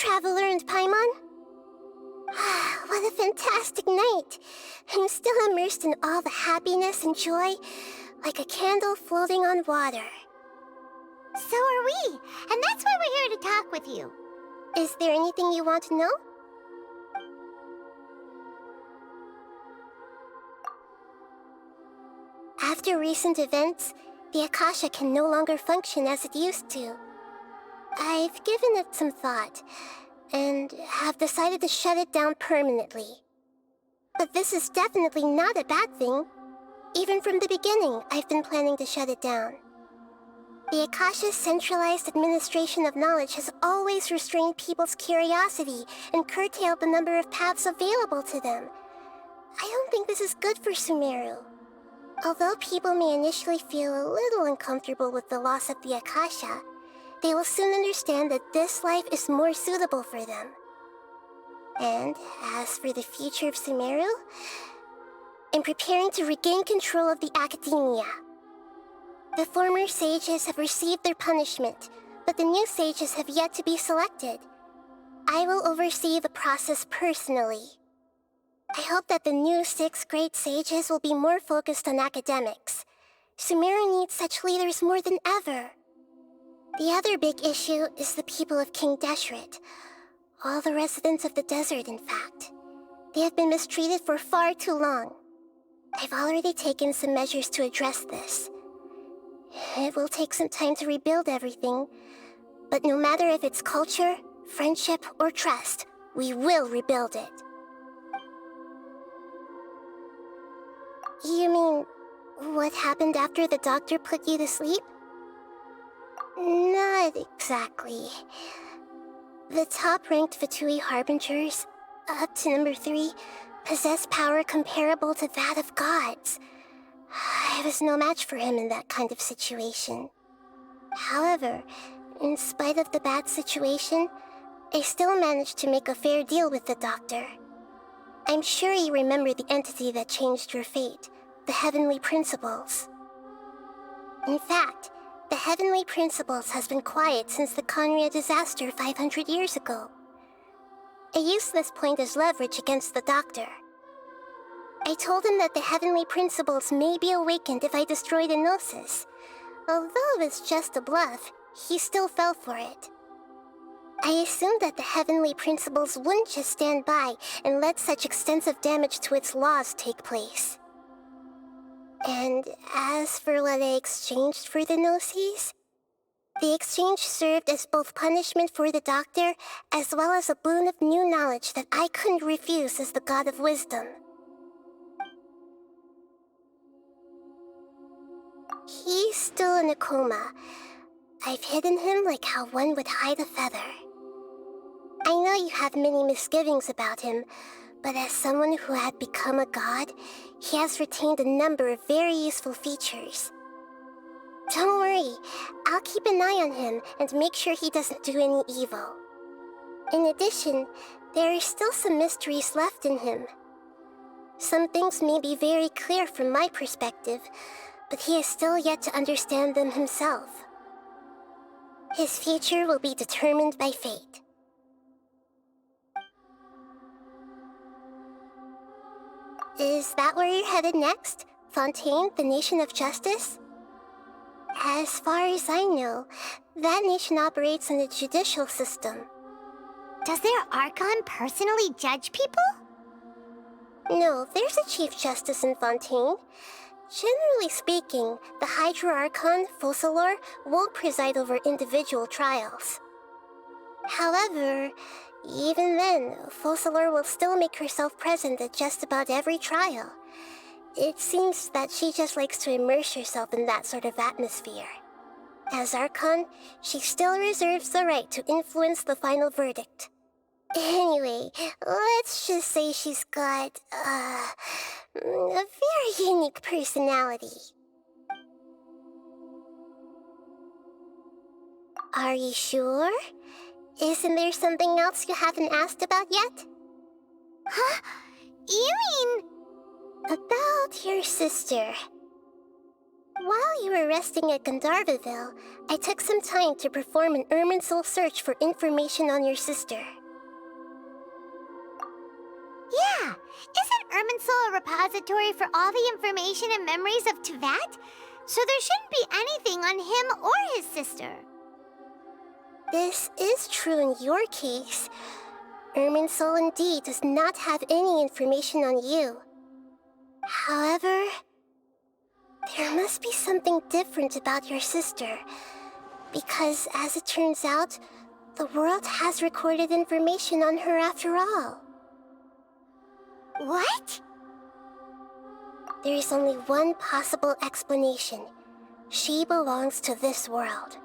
Traveler and Paimon. What a fantastic night! I'm still immersed in all the happiness and joy, like a candle floating on water. So are we, and that's why we're here to talk with you. Is there anything you want to know? After recent events, the Akasha can no longer function as it used to. I've given it some thought, and have decided to shut it down permanently. But this is definitely not a bad thing. Even from the beginning, I've been planning to shut it down. The Akasha's centralized administration of knowledge has always restrained people's curiosity and curtailed the number of paths available to them. I don't think this is good for Sumeru. Although people may initially feel a little uncomfortable with the loss of the Akasha, they will soon understand that this life is more suitable for them. And as for the future of Sumeru, I'm preparing to regain control of the academia. The former sages have received their punishment, but the new sages have yet to be selected. I will oversee the process personally. I hope that the new 6 great sages will be more focused on academics. Sumeru needs such leaders more than ever. The other big issue is the people of King Deshret. All the residents of the desert, in fact. They have been mistreated for far too long. I've already taken some measures to address this. It will take some time to rebuild everything, but no matter if it's culture, friendship, or trust, we will rebuild it. You mean, what happened after the doctor put you to sleep? Not exactly. The top-ranked Fatui Harbingers, up to number 3, possess power comparable to that of gods. I was no match for him in that kind of situation. However, in spite of the bad situation, I still managed to make a fair deal with the doctor. I'm sure you remember the entity that changed your fate, the Heavenly Principles. In fact, the Heavenly Principles has been quiet since the Conria disaster 500 years ago. I used this point as leverage against the doctor. I told him that the Heavenly Principles may be awakened if I destroy the Gnosis. Although it's just a bluff, he still fell for it. I assumed that the Heavenly Principles wouldn't just stand by and let such extensive damage to its laws take place. And as for what I exchanged for the Gnosis, the exchange served as both punishment for the doctor as well as a boon of new knowledge that I couldn't refuse as the God of Wisdom. He's still in a coma. I've hidden him like how one would hide a feather. I know you have many misgivings about him, but as someone who had become a god, he has retained a number of very useful features. Don't worry, I'll keep an eye on him and make sure he doesn't do any evil. In addition, there are still some mysteries left in him. Some things may be very clear from my perspective, but he is still yet to understand them himself. His future will be determined by fate. Is that where you're headed next? Fontaine, the Nation of Justice? As far as I know, that nation operates in the judicial system. Does their Archon personally judge people? No, there's a Chief Justice in Fontaine. Generally speaking, the Hydra Archon, Focalor, won't preside over individual trials. However, even then, Focalor will still make herself present at just about every trial. It seems that she just likes to immerse herself in that sort of atmosphere. As Archon, she still reserves the right to influence the final verdict. Anyway, let's just say she's got, a very unique personality. Are you sure? Isn't there something else you haven't asked about yet? Huh? You mean... About your sister. While you were resting at Gandharvaville, I took some time to perform an Irminsul search for information on your sister. Yeah, isn't Irminsul a repository for all the information and memories of Teyvat? So there shouldn't be anything on him or his sister. This is true in your case. Irminsul indeed does not have any information on you. However, there must be something different about your sister, because as it turns out, the world has recorded information on her after all. What? There is only one possible explanation. She belongs to this world.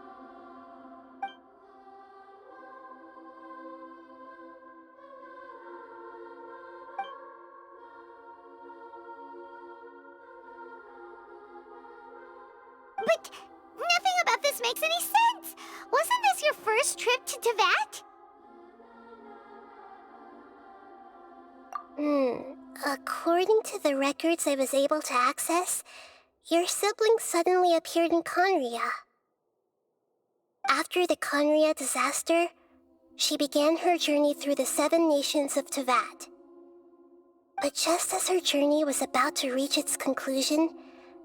But nothing about this makes any sense! Wasn't this your first trip to Teyvat? According to the records I was able to access, your sibling suddenly appeared in Conria. After the Conria disaster, she began her journey through the 7 nations of Teyvat. But just as her journey was about to reach its conclusion,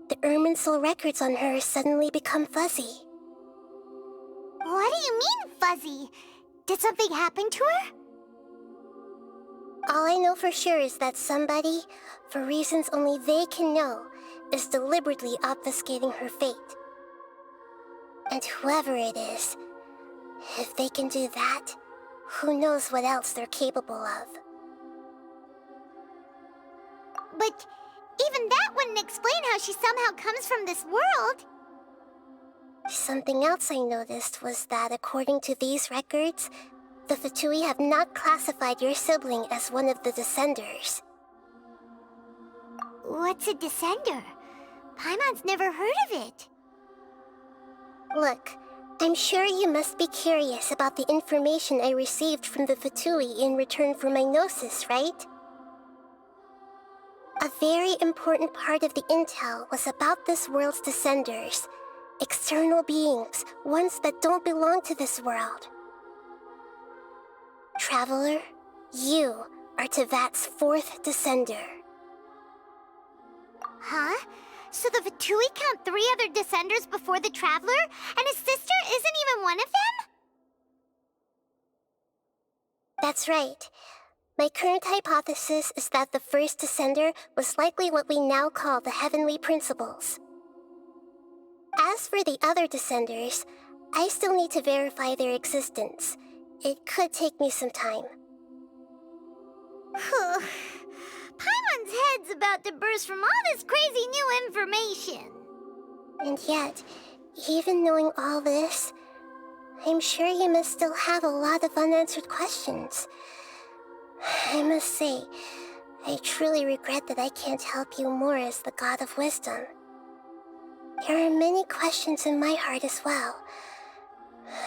the Irminsul records on her suddenly become fuzzy. What do you mean, fuzzy? Did something happen to her? All I know for sure is that somebody, for reasons only they can know, is deliberately obfuscating her fate. And whoever it is, if they can do that, who knows what else they're capable of. But even that wouldn't explain how she somehow comes from this world. Something else I noticed was that according to these records, the Fatui have not classified your sibling as one of the Descenders. What's a Descender? Paimon's never heard of it. Look, I'm sure you must be curious about the information I received from the Fatui in return for my gnosis, right? A very important part of the intel was about this world's Descenders. External beings, ones that don't belong to this world. Traveler, you are Teyvat's 4th Descender. Huh? So the Fatui count 3 other Descenders before the Traveler, and his sister isn't even one of them? That's right. My current hypothesis is that the first Descender was likely what we now call the Heavenly Principles. As for the other Descenders, I still need to verify their existence. It could take me some time. Paimon's head's about to burst from all this crazy new information. And yet, even knowing all this, I'm sure you must still have a lot of unanswered questions. I must say, I truly regret that I can't help you more as the God of Wisdom. There are many questions in my heart as well.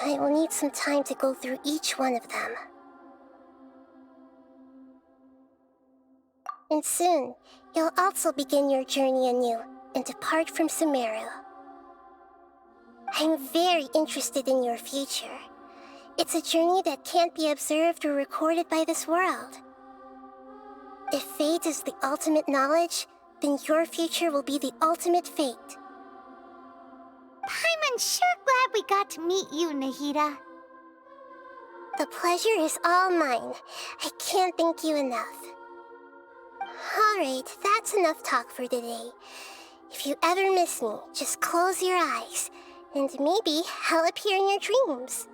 I will need some time to go through each one of them. And soon, you'll also begin your journey anew and depart from Sumeru. I'm very interested in your future. It's a journey that can't be observed or recorded by this world. If fate is the ultimate knowledge, then your future will be the ultimate fate. Paimon's sure glad we got to meet you, Nahida. The pleasure is all mine. I can't thank you enough. Alright, that's enough talk for today. If you ever miss me, just close your eyes, and maybe I'll appear in your dreams.